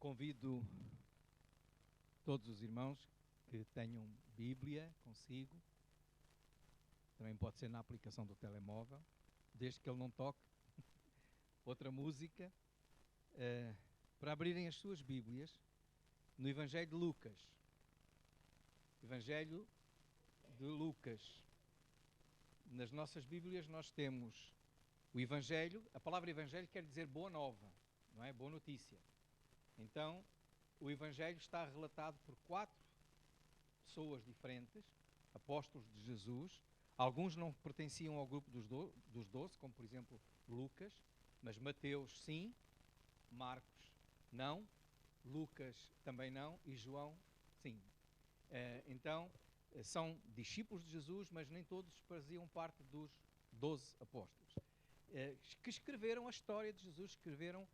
Convido todos os irmãos que tenham Bíblia consigo, também pode ser na aplicação do telemóvel, desde que ele não toque outra música, para abrirem as suas Bíblias no Evangelho de Lucas. Evangelho de Lucas. Nas nossas Bíblias nós temos o Evangelho. A palavra Evangelho quer dizer boa nova, não é? Boa notícia. Então, o Evangelho está relatado por 4 pessoas diferentes, apóstolos de Jesus. Alguns não pertenciam ao grupo dos 12, como por exemplo Lucas, mas Mateus sim, Marcos não, Lucas também não e João sim. Então, são discípulos de Jesus, mas nem todos faziam parte dos 12 apóstolos, que escreveram a história de Jesus, escreveram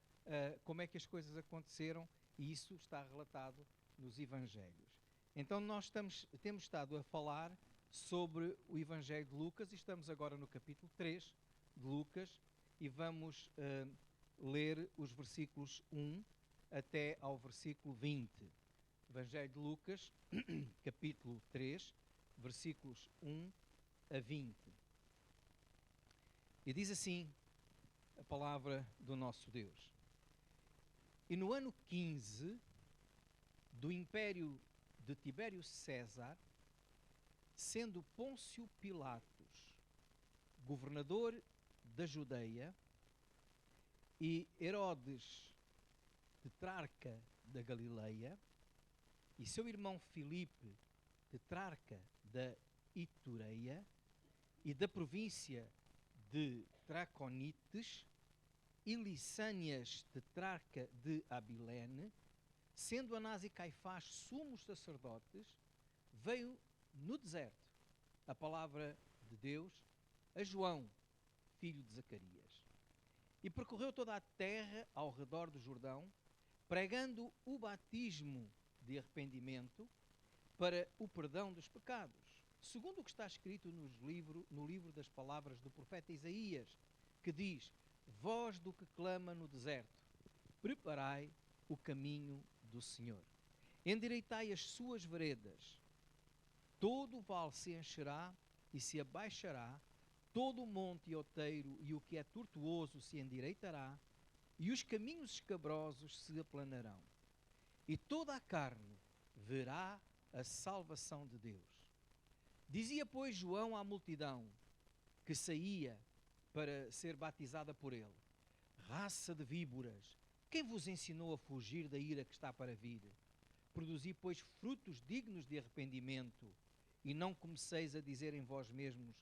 como é que as coisas aconteceram, e isso está relatado nos Evangelhos. Então nós temos estado a falar sobre o Evangelho de Lucas e estamos agora no capítulo 3 de Lucas e vamos ler os versículos 1 até ao versículo 20. Evangelho de Lucas, capítulo 3, versículos 1 a 20. E diz assim a palavra do nosso Deus. E no ano 15 do império de Tibério César, sendo Pôncio Pilatos governador da Judeia e Herodes tetrarca da Galileia e seu irmão Filipe tetrarca da Itureia e da província de Traconites e Lissânias tetrarca de Abilene, sendo Anás e Caifás sumos sacerdotes, veio no deserto a palavra de Deus a João, filho de Zacarias. E percorreu toda a terra ao redor do Jordão, pregando o batismo de arrependimento para o perdão dos pecados, segundo o que está escrito no livro das palavras do profeta Isaías, que diz: voz do que clama no deserto, preparai o caminho do Senhor. Endireitai as suas veredas. Todo o vale se encherá e se abaixará, todo o monte e outeiro e o que é tortuoso se endireitará, e os caminhos escabrosos se aplanarão. E toda a carne verá a salvação de Deus. Dizia, pois, João à multidão que saía para ser batizada por ele: raça de víboras, quem vos ensinou a fugir da ira que está para vir? Produzi, pois, frutos dignos de arrependimento, e não comeceis a dizer em vós mesmos: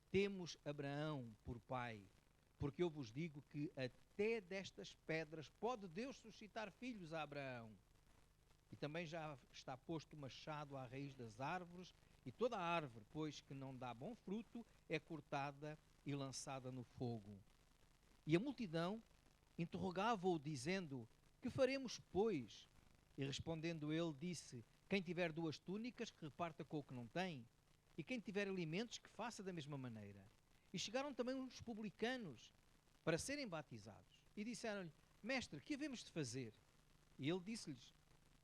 temos Abraão por pai, porque eu vos digo que até destas pedras pode Deus suscitar filhos a Abraão. E também já está posto o machado à raiz das árvores, e toda a árvore, pois, que não dá bom fruto, é cortada e lançada no fogo. E a multidão interrogava-o, dizendo: que faremos, pois? E respondendo ele, disse: quem tiver 2 túnicas, que reparta com o que não tem, e quem tiver alimentos, que faça da mesma maneira. E chegaram também os publicanos para serem batizados, e disseram-lhe: mestre, que havemos de fazer? E ele disse-lhes: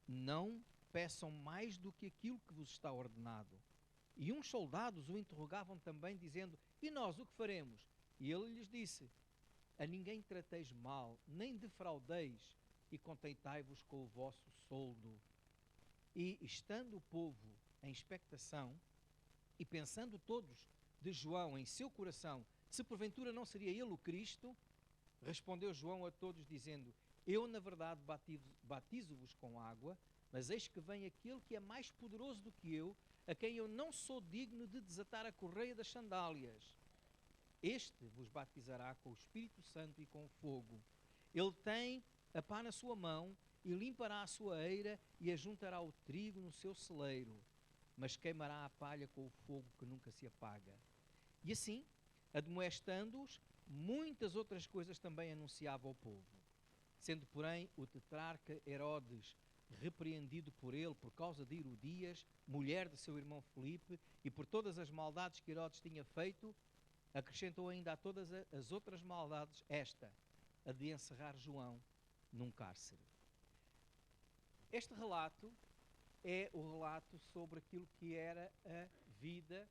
não peçam mais do que aquilo que vos está ordenado. E uns soldados o interrogavam também, dizendo: e nós o que faremos? E ele lhes disse: a ninguém trateis mal, nem defraudeis, e contentai-vos com o vosso soldo. E estando o povo em expectação, e pensando todos de João em seu coração, se porventura não seria ele o Cristo, respondeu João a todos, dizendo: eu, na verdade, batizo-vos com água, mas eis que vem aquele que é mais poderoso do que eu, a quem eu não sou digno de desatar a correia das sandálias. Este vos batizará com o Espírito Santo e com fogo. Ele tem a pá na sua mão e limpará a sua eira e ajuntará o trigo no seu celeiro, mas queimará a palha com o fogo que nunca se apaga. E assim, admoestando-os, muitas outras coisas também anunciava ao povo. Sendo, porém, o tetrarca Herodes repreendido por ele por causa de Herodias, mulher de seu irmão Filipe, e por todas as maldades que Herodes tinha feito, acrescentou ainda a todas as outras maldades esta, a de encerrar João num cárcere. Este relato é o relato sobre aquilo que era a vida,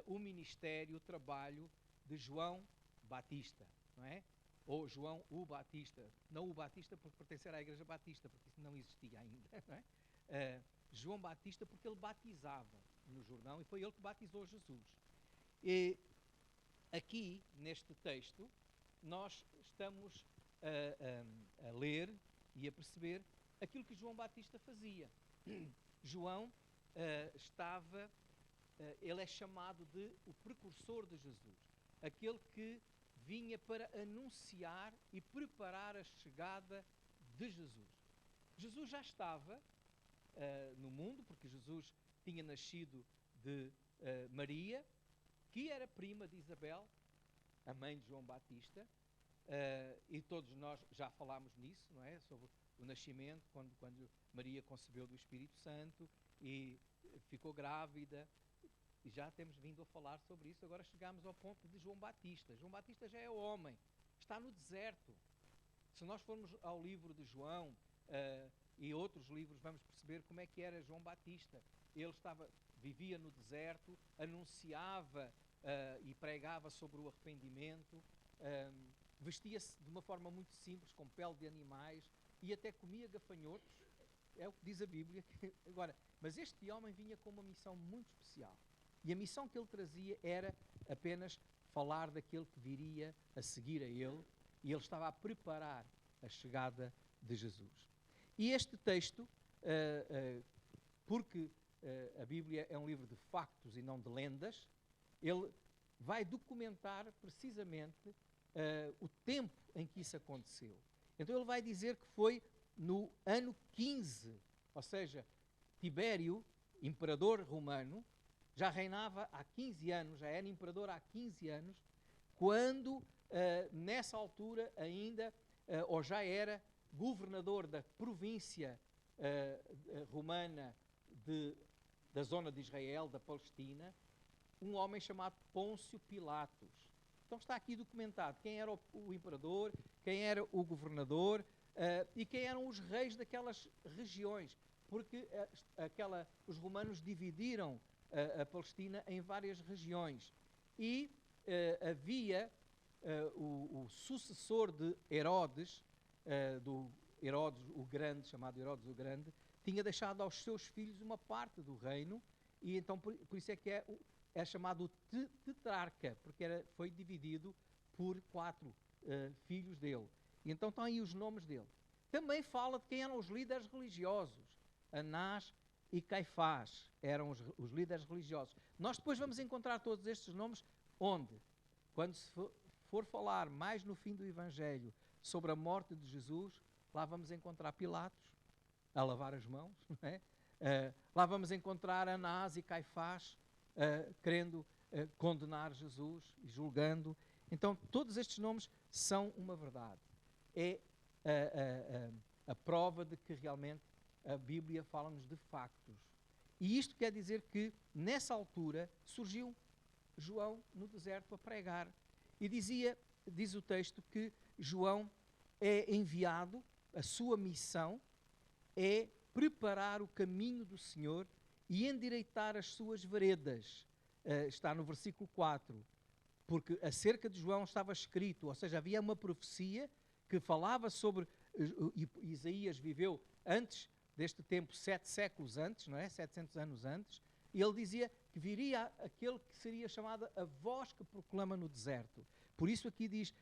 o ministério, o trabalho de João Batista, não é? Ou João o Batista. Não o Batista por pertencer à Igreja Batista, porque isso não existia ainda, não é? João Batista porque ele batizava no Jordão e foi ele que batizou Jesus. E aqui, neste texto, nós estamos a ler e a perceber aquilo que João Batista fazia. João ele é chamado de o precursor de Jesus, aquele que vinha para anunciar e preparar a chegada de Jesus. Jesus já estava no mundo, porque Jesus tinha nascido de Maria, que era prima de Isabel, a mãe de João Batista, e todos nós já falámos nisso, não é? Sobre o nascimento, quando Maria concebeu do Espírito Santo e ficou grávida, e já temos vindo a falar sobre isso. Agora chegamos ao ponto de João Batista. João Batista já é homem, está no deserto. Se nós formos ao livro de João e outros livros, vamos perceber como é que era João Batista. Ele vivia no deserto, anunciava e pregava sobre o arrependimento, vestia-se de uma forma muito simples, com pele de animais, e até comia gafanhotos, é o que diz a Bíblia. Agora, mas este homem vinha com uma missão muito especial, e a missão que ele trazia era apenas falar daquele que viria a seguir a ele, e ele estava a preparar a chegada de Jesus. E este texto, porque a Bíblia é um livro de factos e não de lendas, ele vai documentar precisamente o tempo em que isso aconteceu. Então ele vai dizer que foi no ano 15, ou seja, Tibério, imperador romano, já reinava há 15 anos, já era imperador há 15 anos, quando nessa altura ainda, ou já era governador da província romana da zona de Israel, da Palestina, um homem chamado Pôncio Pilatos. Então está aqui documentado quem era o imperador, quem era o governador e quem eram os reis daquelas regiões, porque os romanos dividiram a Palestina em várias regiões. E havia o sucessor de Herodes, do Herodes o Grande, chamado Herodes o Grande, tinha deixado aos seus filhos uma parte do reino, e então por isso é que é chamado tetrarca, porque foi dividido por 4 filhos dele. E então estão aí os nomes dele. Também fala de quem eram os líderes religiosos. Anás e Caifás eram os líderes religiosos. Nós depois vamos encontrar todos estes nomes onde? Quando se for falar mais no fim do Evangelho sobre a morte de Jesus, lá vamos encontrar Pilatos a lavar as mãos, não é? Lá vamos encontrar Anás e Caifás querendo condenar Jesus e julgando. Então todos estes nomes são uma verdade. É a prova de que realmente a Bíblia fala-nos de factos. E isto quer dizer que nessa altura surgiu João no deserto a pregar. E diz o texto que João é enviado, a sua missão é preparar o caminho do Senhor e endireitar as suas veredas. Está no versículo 4. Porque acerca de João estava escrito, ou seja, havia uma profecia que falava sobre... Isaías viveu antes deste tempo, 7 séculos antes, não é? 700 anos antes, e ele dizia que viria aquele que seria chamado a voz que proclama no deserto. Por isso aqui diz,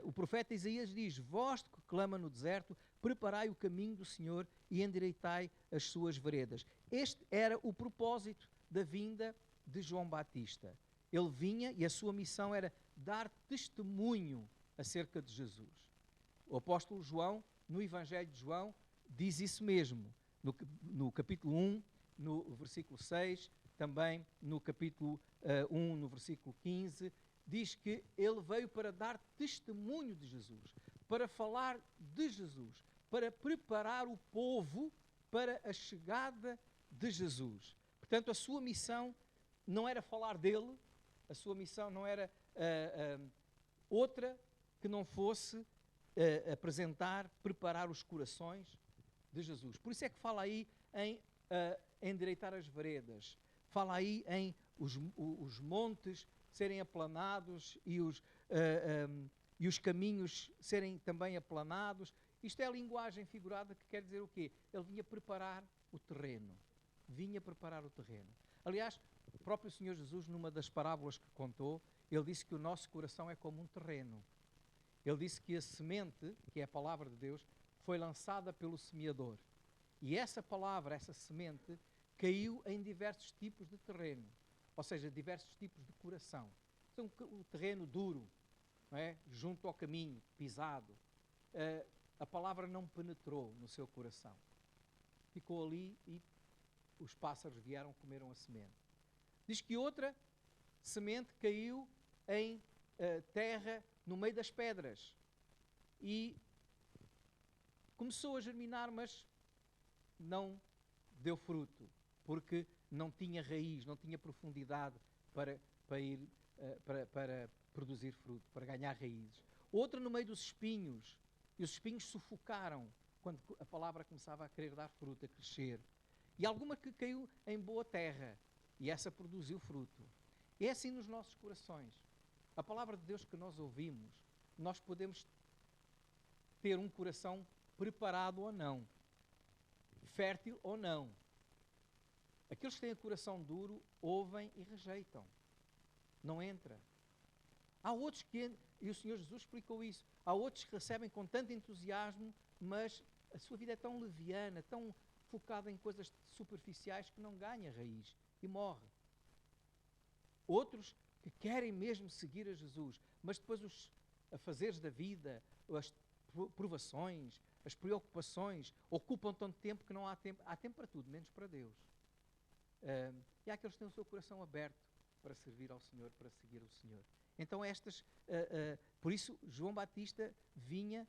o profeta Isaías diz, voz que clama no deserto, preparai o caminho do Senhor e endireitai as suas veredas. Este era o propósito da vinda de João Batista. Ele vinha e a sua missão era dar testemunho acerca de Jesus. O apóstolo João, no Evangelho de João, diz isso mesmo. No capítulo 1, no versículo 6, também no capítulo 1, no versículo 15, diz que ele veio para dar testemunho de Jesus, para falar de Jesus, para preparar o povo para a chegada de Jesus. Portanto, a sua missão não era falar dele, a sua missão não era outra que não fosse apresentar, preparar os corações de Jesus. Por isso é que fala aí em endireitar as veredas, fala aí em os montes serem aplanados e os caminhos serem também aplanados. Isto é a linguagem figurada que quer dizer o quê? Ele vinha preparar o terreno. Vinha preparar o terreno. Aliás, o próprio Senhor Jesus, numa das parábolas que contou, ele disse que o nosso coração é como um terreno. Ele disse que a semente, que é a palavra de Deus, foi lançada pelo semeador. E essa palavra, essa semente, caiu em diversos tipos de terreno. Ou seja, diversos tipos de coração. Então, o terreno duro, não é? Junto ao caminho, pisado. A palavra não penetrou no seu coração. Ficou ali e os pássaros vieram, comeram a semente. Diz que outra semente caiu em terra no meio das pedras. E começou a germinar, mas não deu fruto, porque não tinha raiz, não tinha profundidade para produzir fruto, para ganhar raízes. Outra no meio dos espinhos, e os espinhos sufocaram quando a palavra começava a querer dar fruto, a crescer. E alguma que caiu em boa terra, e essa produziu fruto. E é assim nos nossos corações. A palavra de Deus que nós ouvimos, nós podemos ter um coração preparado ou não, fértil ou não. Aqueles que têm o coração duro ouvem e rejeitam. Não entra. Há outros que, e o Senhor Jesus explicou isso, há outros que recebem com tanto entusiasmo, mas a sua vida é tão leviana, tão focada em coisas superficiais que não ganha raiz e morre. Outros que querem mesmo seguir a Jesus, mas depois os afazeres da vida, as provações, as preocupações, ocupam tanto tempo que não há tempo. Há tempo para tudo, menos para Deus. E há aqueles que têm o seu coração aberto para servir ao Senhor, para seguir o Senhor. Então por isso João Batista vinha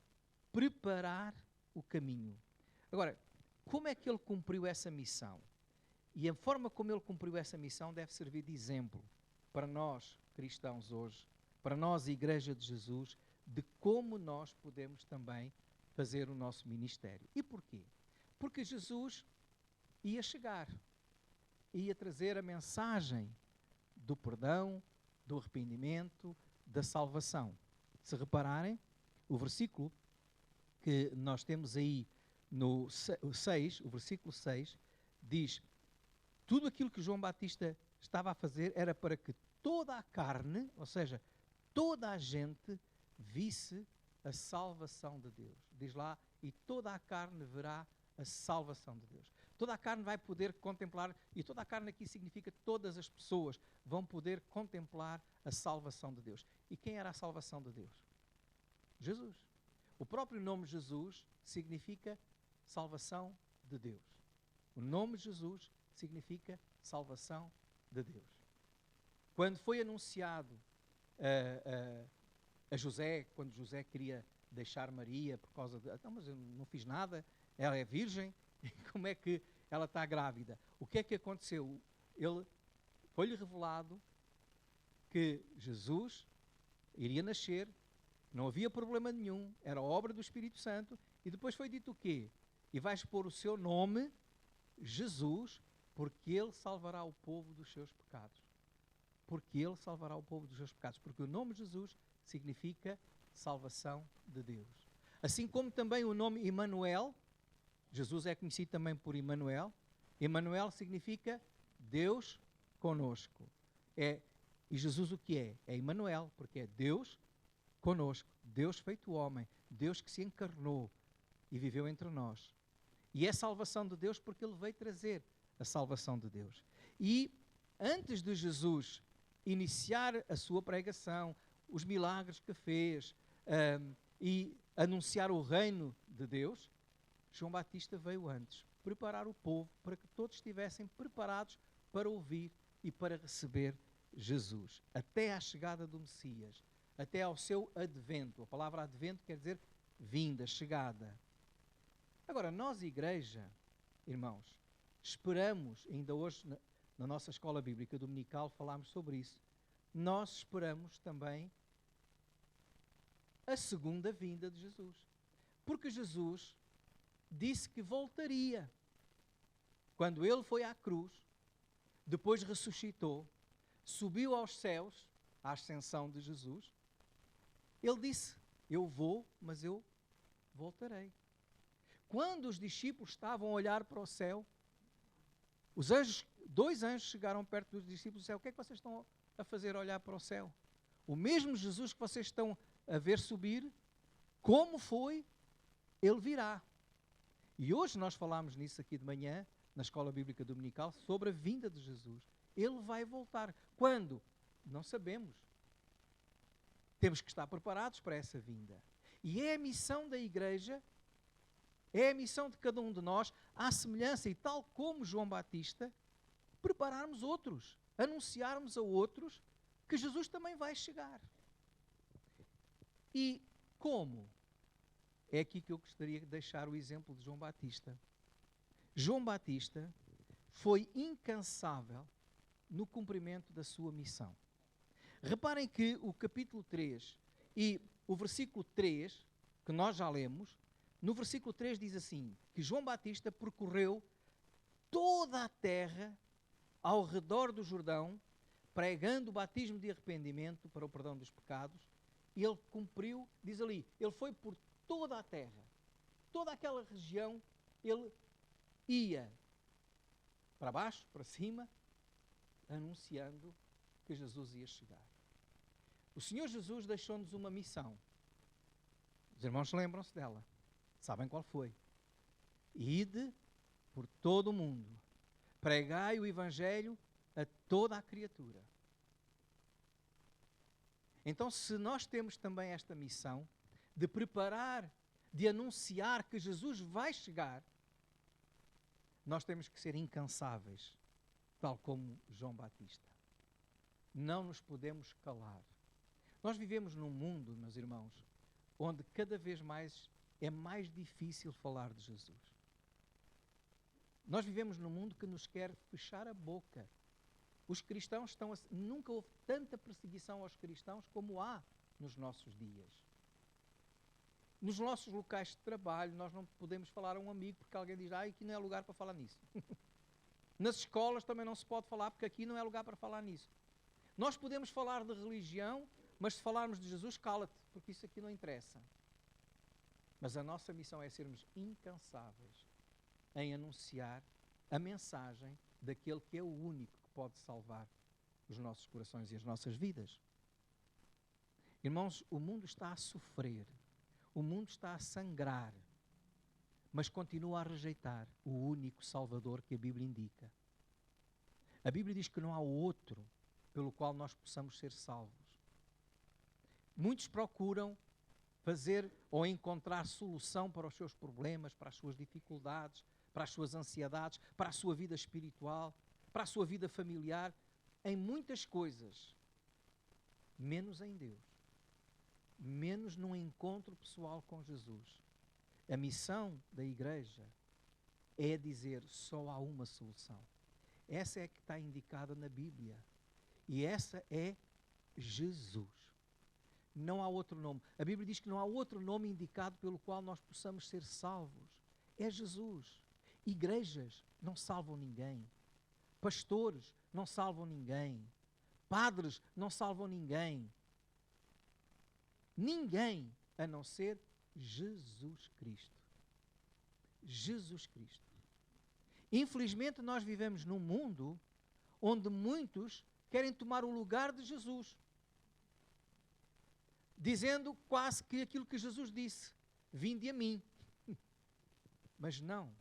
preparar o caminho. Agora, como é que ele cumpriu essa missão? E a forma como ele cumpriu essa missão deve servir de exemplo para nós, cristãos hoje, para nós, Igreja de Jesus, de como nós podemos também fazer o nosso ministério. E porquê? Porque Jesus ia chegar, ia trazer a mensagem do perdão, do arrependimento, da salvação. Se repararem, o versículo que nós temos aí no 6, o versículo 6, diz: tudo aquilo que João Batista estava a fazer era para que toda a carne, ou seja, toda a gente, visse a salvação de Deus. Diz lá, e toda a carne verá a salvação de Deus. Toda a carne vai poder contemplar, e toda a carne aqui significa todas as pessoas vão poder contemplar a salvação de Deus. E quem era a salvação de Deus? Jesus. O próprio nome Jesus significa salvação de Deus. O nome Jesus significa salvação de Deus. Quando foi anunciado a José, quando José queria deixar Maria por causa de... Não, mas eu não fiz nada, ela é virgem, como é que ela está grávida? O que é que aconteceu? Foi-lhe revelado que Jesus iria nascer, não havia problema nenhum, era obra do Espírito Santo, e depois foi dito o quê? E vais pôr o seu nome, Jesus, porque ele salvará o povo dos seus pecados. Porque ele salvará o povo dos seus pecados. Porque o nome Jesus significa salvação de Deus. Assim como também o nome Emmanuel, Jesus é conhecido também por Emmanuel. Emmanuel significa Deus conosco. E Jesus o que é? É Emmanuel, porque é Deus conosco. Deus feito homem. Deus que se encarnou e viveu entre nós. E é salvação de Deus porque ele veio trazer a salvação de Deus. E antes de Jesus iniciar a sua pregação, os milagres que fez e anunciar o reino de Deus, João Batista veio antes, preparar o povo para que todos estivessem preparados para ouvir e para receber Jesus, até à chegada do Messias, até ao seu advento. A palavra advento quer dizer vinda, chegada. Agora, nós, igreja, irmãos, esperamos, ainda hoje na nossa escola bíblica dominical falámos sobre isso, nós esperamos também a segunda vinda de Jesus. Porque Jesus disse que voltaria. Quando ele foi à cruz, depois ressuscitou, subiu aos céus, a ascensão de Jesus, ele disse, eu vou, mas eu voltarei. Quando os discípulos estavam a olhar para o céu, os anjos, 2 anjos chegaram perto dos discípulos e disseram, o que é que vocês estão a fazer a olhar para o céu? O mesmo Jesus que vocês estão a ver subir, como foi, ele virá. E hoje nós falámos nisso aqui de manhã, na Escola Bíblica Dominical, sobre a vinda de Jesus. Ele vai voltar. Quando? Não sabemos. Temos que estar preparados para essa vinda. E é a missão da igreja, é a missão de cada um de nós, à semelhança e tal como João Batista, prepararmos outros, anunciarmos a outros que Jesus também vai chegar. E como? É aqui que eu gostaria de deixar o exemplo de João Batista. João Batista foi incansável no cumprimento da sua missão. Reparem que o capítulo 3 e o versículo 3, que nós já lemos, no versículo 3 diz assim, que João Batista percorreu toda a terra ao redor do Jordão, pregando o batismo de arrependimento para o perdão dos pecados, e ele cumpriu, diz ali, ele foi por toda a terra, toda aquela região, ele ia para baixo, para cima, anunciando que Jesus ia chegar. O Senhor Jesus deixou-nos uma missão. Os irmãos lembram-se dela. Sabem qual foi? Ide por todo o mundo, pregai o Evangelho a toda a criatura. Então, se nós temos também esta missão de preparar, de anunciar que Jesus vai chegar, nós temos que ser incansáveis, tal como João Batista. Não nos podemos calar. Nós vivemos num mundo, meus irmãos, onde cada vez mais é mais difícil falar de Jesus. Nós vivemos num mundo que nos quer fechar a boca. Os cristãos estão... Nunca houve tanta perseguição aos cristãos como há nos nossos dias. Nos nossos locais de trabalho, nós não podemos falar a um amigo porque alguém diz, aqui não é lugar para falar nisso. Nas escolas também não se pode falar porque aqui não é lugar para falar nisso. Nós podemos falar de religião, mas se falarmos de Jesus, cala-te, porque isso aqui não interessa. Mas a nossa missão é sermos incansáveis em anunciar a mensagem daquele que é o único que pode salvar os nossos corações e as nossas vidas. Irmãos, o mundo está a sofrer, o mundo está a sangrar, mas continua a rejeitar o único Salvador que a Bíblia indica. A Bíblia diz que não há outro pelo qual nós possamos ser salvos. Muitos procuram fazer ou encontrar solução para os seus problemas, para as suas dificuldades, para as suas ansiedades, para a sua vida espiritual, para a sua vida familiar, em muitas coisas, menos em Deus, menos num encontro pessoal com Jesus. A missão da igreja é dizer só há uma solução. Essa é que está indicada na Bíblia. E essa é Jesus. Não há outro nome. A Bíblia diz que não há outro nome indicado pelo qual nós possamos ser salvos. É Jesus. Igrejas não salvam ninguém. Pastores não salvam ninguém. Padres não salvam ninguém. Ninguém a não ser Jesus Cristo. Jesus Cristo. Infelizmente nós vivemos num mundo onde muitos querem tomar o lugar de Jesus, dizendo quase que aquilo que Jesus disse, vinde a mim. Mas não,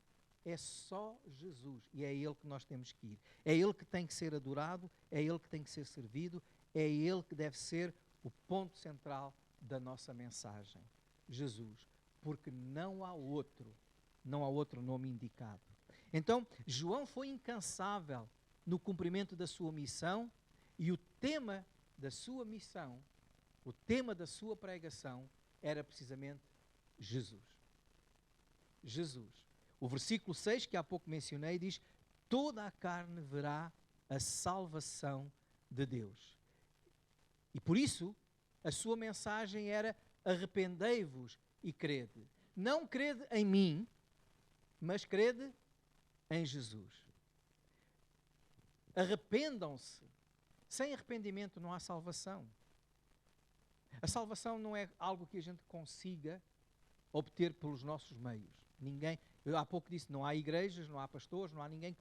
é só Jesus e é Ele que nós temos que ir. É Ele que tem que ser adorado, é Ele que tem que ser servido, é Ele que deve ser o ponto central da nossa mensagem. Jesus, porque não há outro nome indicado. Então, João foi incansável no cumprimento da sua missão e o tema da sua missão, o tema da sua pregação era precisamente Jesus. Jesus. O versículo 6, que há pouco mencionei, diz: toda a carne verá a salvação de Deus. E por isso, a sua mensagem era: arrependei-vos e crede. Não crede em mim, mas crede em Jesus. Arrependam-se. Sem arrependimento não há salvação. A salvação não é algo que a gente consiga obter pelos nossos meios. Ninguém, eu há pouco disse, não há igrejas, não há pastores, não há ninguém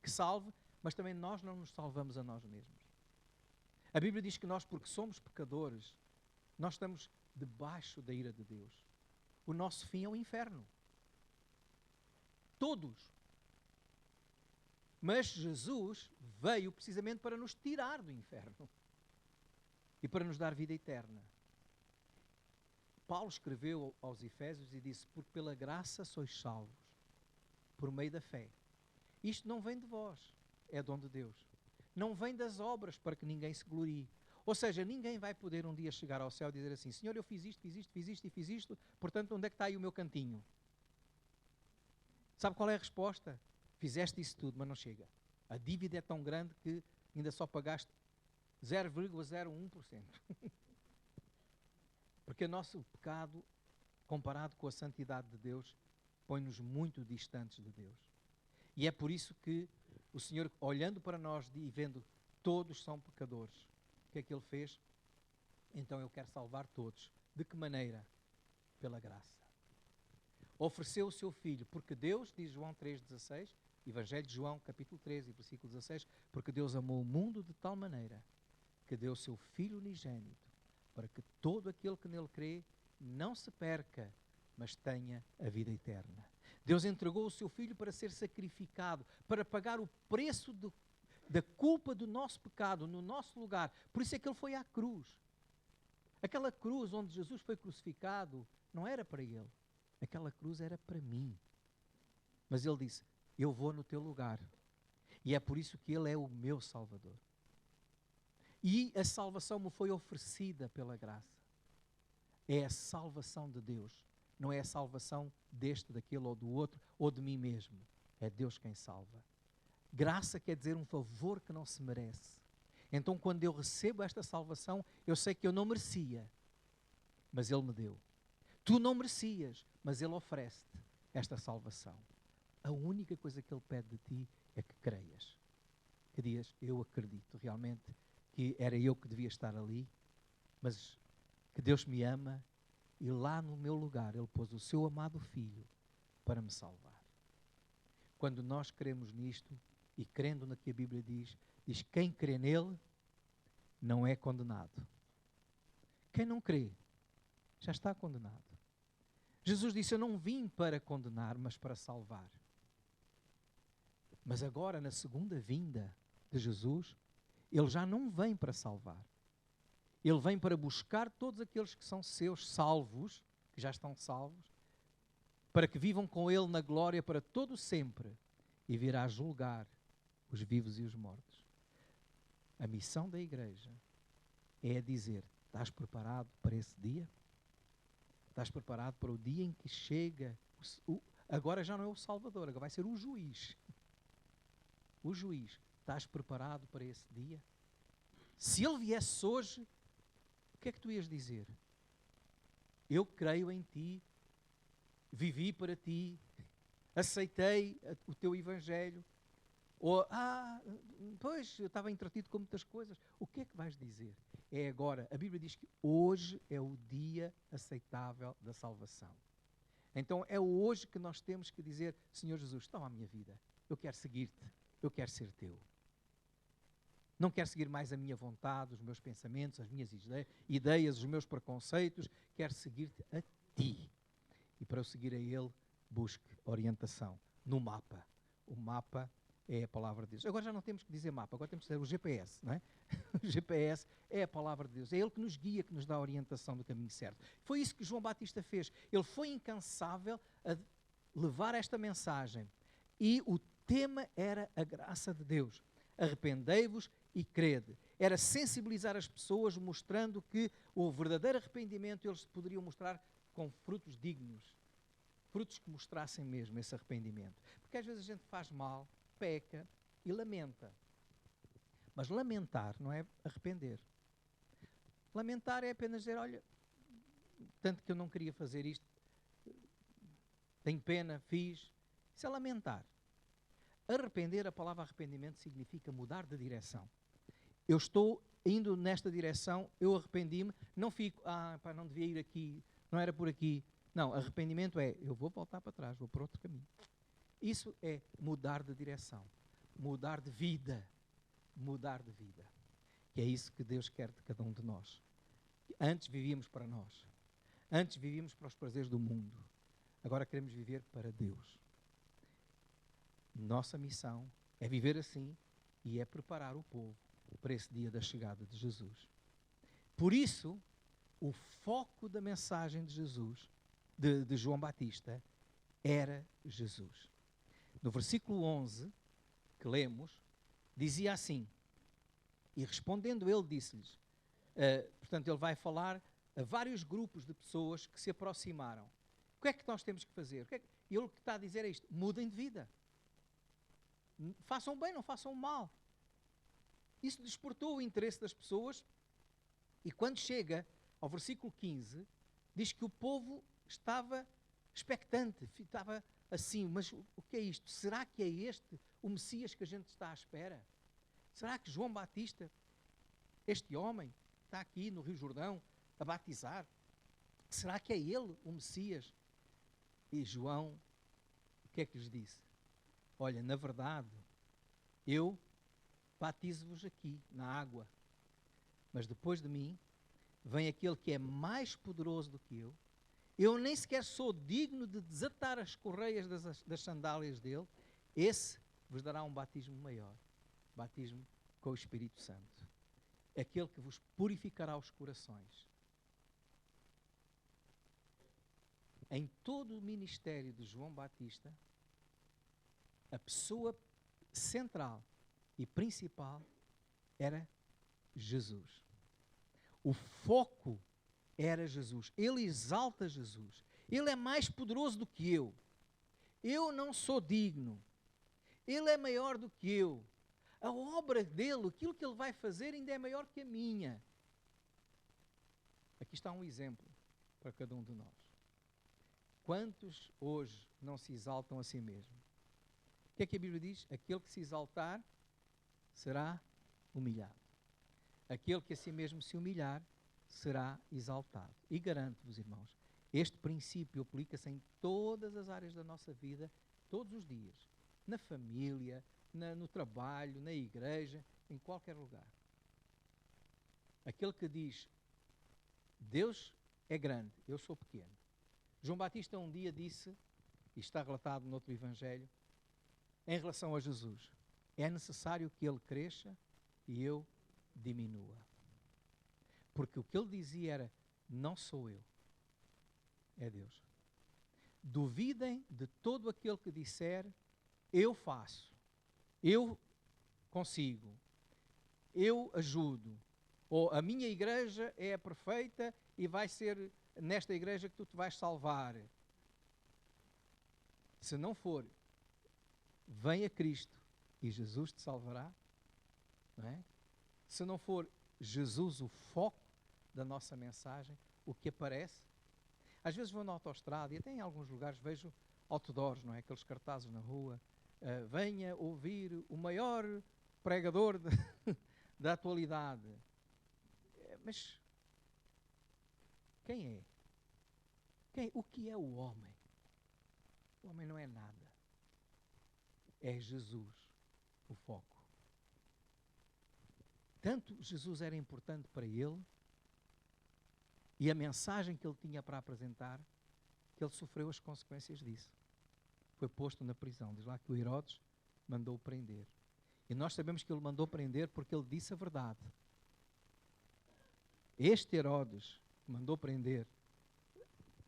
que salve, mas também nós não nos salvamos a nós mesmos. A Bíblia diz que nós, porque somos pecadores, nós estamos debaixo da ira de Deus. O nosso fim é o inferno. Todos. Mas Jesus veio precisamente para nos tirar do inferno e para nos dar vida eterna. Paulo escreveu aos Efésios e disse: porque pela graça sois salvos, por meio da fé. Isto não vem de vós, é dom de Deus. Não vem das obras para que ninguém se glorie. Ou seja, ninguém vai poder um dia chegar ao céu e dizer assim: Senhor, eu fiz isto, fiz isto, fiz isto e fiz isto, portanto, onde é que está aí o meu cantinho? Sabe qual é a resposta? Fizeste isso tudo, mas não chega. A dívida é tão grande que ainda só pagaste 0,01%. Porque o nosso pecado, comparado com a santidade de Deus, põe-nos muito distantes de Deus. E é por isso que o Senhor, olhando para nós e vendo todos são pecadores, o que é que Ele fez? Então eu quero salvar todos. De que maneira? Pela graça. Ofereceu o seu Filho, porque Deus, diz João 3,16, Evangelho de João, capítulo 13, versículo 16, porque Deus amou o mundo de tal maneira que deu o seu Filho unigênito, para que todo aquele que nele crê não se perca, mas tenha a vida eterna. Deus entregou o seu Filho para ser sacrificado, para pagar o preço da culpa do nosso pecado, no nosso lugar. Por isso é que Ele foi à cruz. Aquela cruz onde Jesus foi crucificado, não era para Ele. Aquela cruz era para mim. Mas Ele disse: eu vou no teu lugar. E é por isso que Ele é o meu Salvador. E a salvação me foi oferecida pela graça. É a salvação de Deus. Não é a salvação deste, daquele ou do outro, ou de mim mesmo. É Deus quem salva. Graça quer dizer um favor que não se merece. Então, quando eu recebo esta salvação, eu sei que eu não merecia, mas Ele me deu. Tu não merecias, mas Ele oferece-te esta salvação. A única coisa que Ele pede de ti é que creias. Que digas: eu acredito realmente que era eu que devia estar ali, mas que Deus me ama e lá no meu lugar Ele pôs o seu amado Filho para me salvar. Quando nós cremos nisto e crendo no que a Bíblia diz quem crê nele não é condenado. Quem não crê já está condenado. Jesus disse: eu não vim para condenar, mas para salvar. Mas agora, na segunda vinda de Jesus, Ele já não vem para salvar. Ele vem para buscar todos aqueles que são seus salvos, que já estão salvos, para que vivam com Ele na glória para todo sempre, e virá julgar os vivos e os mortos. A missão da igreja é dizer: estás preparado para esse dia? Estás preparado para o dia em que chega? Agora já não é o Salvador, agora vai ser o juiz. O juiz. Estás preparado para esse dia? Se ele viesse hoje, o que é que tu ias dizer? Eu creio em ti, vivi para ti, aceitei o teu evangelho. Ou, pois, eu estava entretido com muitas coisas. O que é que vais dizer? É agora. A Bíblia diz que hoje é o dia aceitável da salvação. Então é hoje que nós temos que dizer: Senhor Jesus, toma a minha vida. Eu quero seguir-te. Eu quero ser teu. Não quero seguir mais a minha vontade, os meus pensamentos, as minhas ideias, os meus preconceitos. Quero seguir-te a ti. E para eu seguir a Ele, busque orientação no mapa. O mapa é a palavra de Deus. Agora já não temos que dizer mapa, agora temos que dizer o GPS, não é? O GPS é a palavra de Deus. É Ele que nos guia, que nos dá a orientação do caminho certo. Foi isso que João Batista fez. Ele foi incansável a levar esta mensagem. E o tema era a graça de Deus. Arrependei-vos e crede. Era sensibilizar as pessoas, mostrando que o verdadeiro arrependimento eles poderiam mostrar com frutos dignos. Frutos que mostrassem mesmo esse arrependimento. Porque às vezes a gente faz mal, peca e lamenta. Mas lamentar não é arrepender. Lamentar é apenas dizer: olha, tanto que eu não queria fazer isto, tenho pena, fiz, Isso é lamentar. Arrepender, a palavra arrependimento significa mudar de direção. Eu estou indo nesta direção, eu arrependi-me, não fico, pá, não devia ir aqui, não era por aqui. Não, arrependimento é, eu vou voltar para trás, vou para outro caminho. Isso é mudar de direção, mudar de vida, mudar de vida. Que é isso que Deus quer de cada um de nós. Antes vivíamos para nós, antes vivíamos para os prazeres do mundo, agora queremos viver para Deus. Nossa missão é viver assim e é preparar o povo para esse dia da chegada de Jesus. Por isso, o foco da mensagem de Jesus, de João Batista, era Jesus. No versículo 11, que lemos, dizia assim, e respondendo ele disse-lhes, portanto ele vai falar a vários grupos de pessoas que se aproximaram. O que é que nós temos que fazer? Ele que está a dizer é isto, mudem de vida. Façam bem, não façam mal. Isso despertou o interesse das pessoas e quando chega ao versículo 15, diz que o povo estava expectante, estava assim, mas o que é isto? Será que é este o Messias que a gente está à espera? Será que João Batista, este homem, está aqui no Rio Jordão a batizar? Será que é ele o Messias? E João, o que é que lhes disse? Olha, na verdade, eu batizo-vos aqui na água, mas depois de mim vem aquele que é mais poderoso do que eu nem sequer sou digno de desatar as correias das sandálias dele, esse vos dará um batismo maior, batismo com o Espírito Santo, aquele que vos purificará os corações. Em todo o ministério de João Batista, a pessoa central e principal era Jesus. O foco era Jesus. Ele exalta Jesus. Ele é mais poderoso do que eu. Eu não sou digno. Ele é maior do que eu. A obra dele, aquilo que ele vai fazer, ainda é maior que a minha. Aqui está um exemplo para cada um de nós. Quantos hoje não se exaltam a si mesmo? O que é que a Bíblia diz? Aquele que se exaltar será humilhado. Aquele que a si mesmo se humilhar será exaltado. E garanto-vos, irmãos, este princípio aplica-se em todas as áreas da nossa vida, todos os dias. Na família, no trabalho, na igreja, em qualquer lugar. Aquele que diz, Deus é grande, eu sou pequeno. João Batista um dia disse, e está relatado no outro evangelho, em relação a Jesus, é necessário que ele cresça e eu diminua. Porque o que ele dizia era, não sou eu, é Deus. Duvidem de todo aquele que disser, eu faço, eu consigo, eu ajudo, ou a minha igreja é a perfeita e vai ser nesta igreja que tu te vais salvar. Se não for, venha Cristo e Jesus te salvará, não é? Se não for Jesus o foco da nossa mensagem, o que aparece, às vezes vou na autoestrada e até em alguns lugares vejo outdoors, não é? Aqueles cartazes na rua, venha ouvir o maior pregador da atualidade. Mas quem é? O que é o homem? O homem não é nada. É Jesus o foco. Tanto Jesus era importante para ele e a mensagem que ele tinha para apresentar, que ele sofreu as consequências disso. Foi posto na prisão. Diz lá que o Herodes mandou prender. E nós sabemos que ele mandou prender porque ele disse a verdade. Este Herodes que mandou prender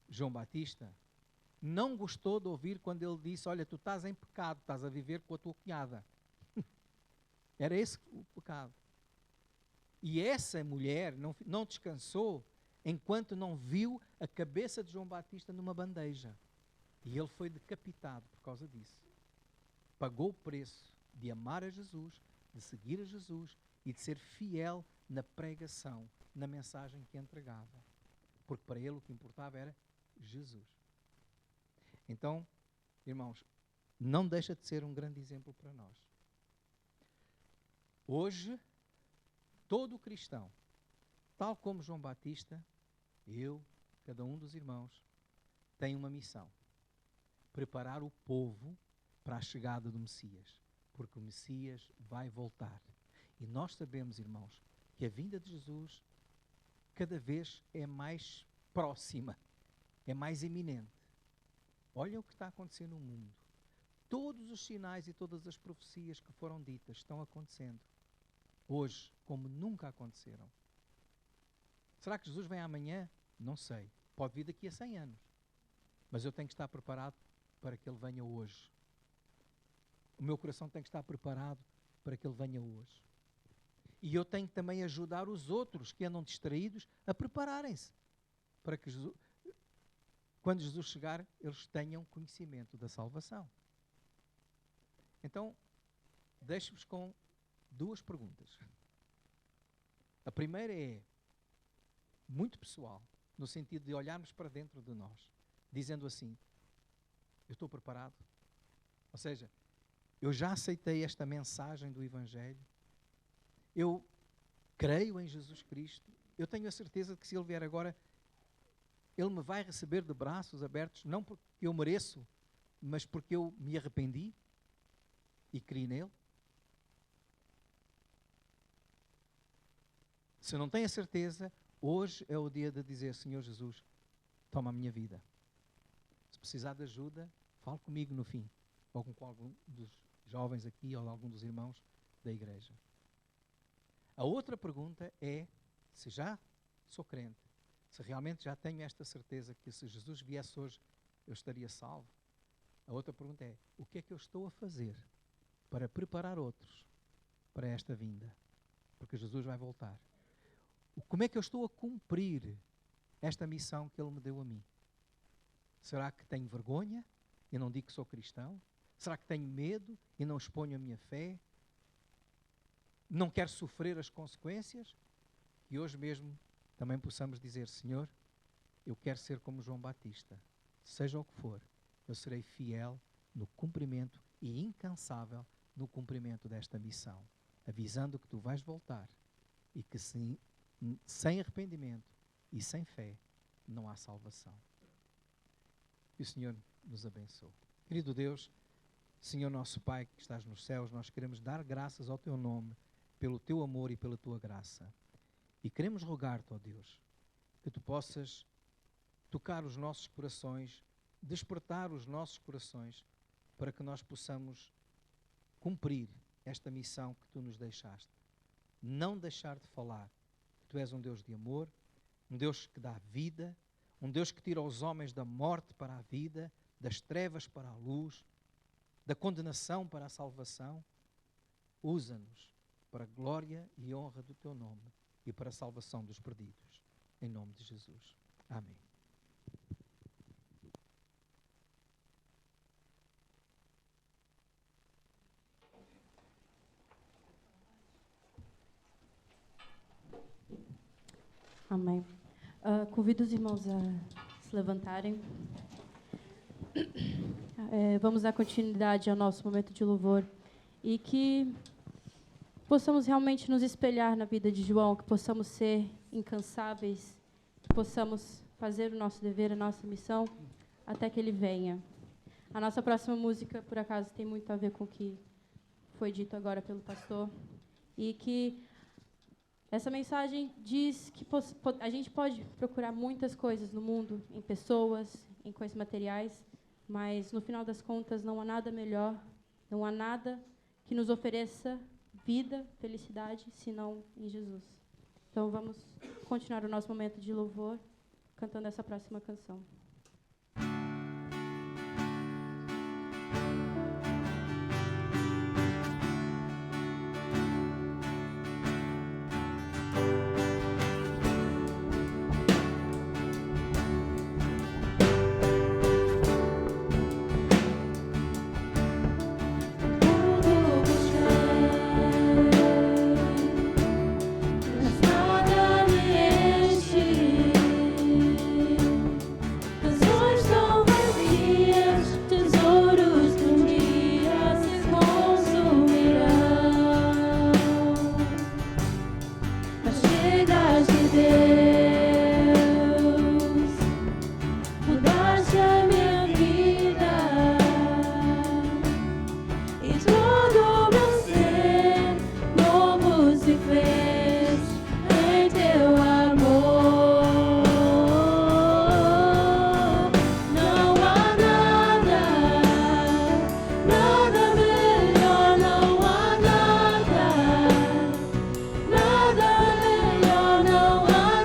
João Batista não gostou de ouvir quando ele disse, olha, tu estás em pecado, estás a viver com a tua cunhada. Era esse o pecado. E essa mulher não descansou enquanto não viu a cabeça de João Batista numa bandeja. E ele foi decapitado por causa disso. Pagou o preço de amar a Jesus, de seguir a Jesus e de ser fiel na pregação, na mensagem que entregava. Porque para ele o que importava era Jesus. Então, irmãos, não deixa de ser um grande exemplo para nós. Hoje, todo cristão, tal como João Batista, eu, cada um dos irmãos, tem uma missão: preparar o povo para a chegada do Messias, porque o Messias vai voltar. E nós sabemos, irmãos, que a vinda de Jesus cada vez é mais próxima, é mais iminente. Olha o que está acontecendo no mundo. Todos os sinais e todas as profecias que foram ditas estão acontecendo hoje, como nunca aconteceram. Será que Jesus vem amanhã? Não sei. Pode vir daqui a 100 anos. Mas eu tenho que estar preparado para que Ele venha hoje. O meu coração tem que estar preparado para que Ele venha hoje. E eu tenho que também ajudar os outros que andam distraídos a prepararem-se para que Jesus, quando Jesus chegar, eles tenham conhecimento da salvação. Então, deixo-vos com 2 perguntas. A primeira é muito pessoal, no sentido de olharmos para dentro de nós, dizendo assim: eu estou preparado? Ou seja, eu já aceitei esta mensagem do Evangelho? Eu creio em Jesus Cristo? Eu tenho a certeza de que se Ele vier agora, Ele me vai receber de braços abertos, não porque eu mereço, mas porque eu me arrependi e criei nele? Se não tenho a certeza, hoje é o dia de dizer: Senhor Jesus, toma a minha vida. Se precisar de ajuda, fale comigo no fim, ou com algum dos jovens aqui, ou algum dos irmãos da igreja. A outra pergunta é, se já sou crente, se realmente já tenho esta certeza que se Jesus viesse hoje, eu estaria salvo. A outra pergunta é, o que é que eu estou a fazer para preparar outros para esta vinda? Porque Jesus vai voltar. Como é que eu estou a cumprir esta missão que Ele me deu a mim? Será que tenho vergonha e não digo que sou cristão? Será que tenho medo e não exponho a minha fé? Não quero sofrer as consequências? E hoje mesmo também possamos dizer: Senhor, eu quero ser como João Batista. Seja o que for, eu serei fiel no cumprimento e incansável no cumprimento desta missão, avisando que Tu vais voltar e que sem arrependimento e sem fé não há salvação. Que o Senhor nos abençoe. Querido Deus, Senhor nosso Pai que estás nos céus, nós queremos dar graças ao Teu nome pelo Teu amor e pela Tua graça. E queremos rogar-te, ó Deus, que Tu possas tocar os nossos corações, despertar os nossos corações, para que nós possamos cumprir esta missão que Tu nos deixaste. Não deixar de falar que Tu és um Deus de amor, um Deus que dá vida, um Deus que tira os homens da morte para a vida, das trevas para a luz, da condenação para a salvação. Usa-nos para a glória e honra do Teu nome e para a salvação dos perdidos. Em nome de Jesus. Amém. Amém. Convido os irmãos a se levantarem. Vamos dar continuidade ao nosso momento de louvor e que possamos realmente nos espelhar na vida de João, que possamos ser incansáveis, que possamos fazer o nosso dever, a nossa missão, até que Ele venha. A nossa próxima música, por acaso, tem muito a ver com o que foi dito agora pelo pastor, e que essa mensagem diz que a gente pode procurar muitas coisas no mundo, em pessoas, em coisas materiais, mas, no final das contas, não há nada melhor, não há nada que nos ofereça vida, felicidade, senão em Jesus. Então, vamos continuar o nosso momento de louvor, cantando essa próxima canção. Mas Cuidas de Deus, mudaste a minha vida e todo o meu ser novo se fez em teu amor. Não há nada, nada melhor, não há nada, nada melhor, não há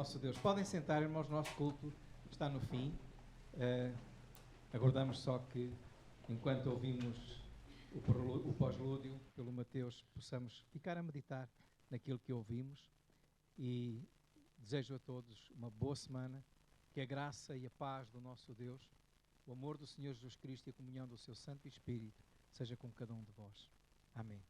nosso Deus. Podem sentar, irmãos, o nosso culto está no fim. Aguardamos só que, enquanto ouvimos o pós-lúdio pelo Mateus, possamos ficar a meditar naquilo que ouvimos, e desejo a todos uma boa semana, que a graça e a paz do nosso Deus, o amor do Senhor Jesus Cristo e a comunhão do seu Santo Espírito seja com cada um de vós. Amém.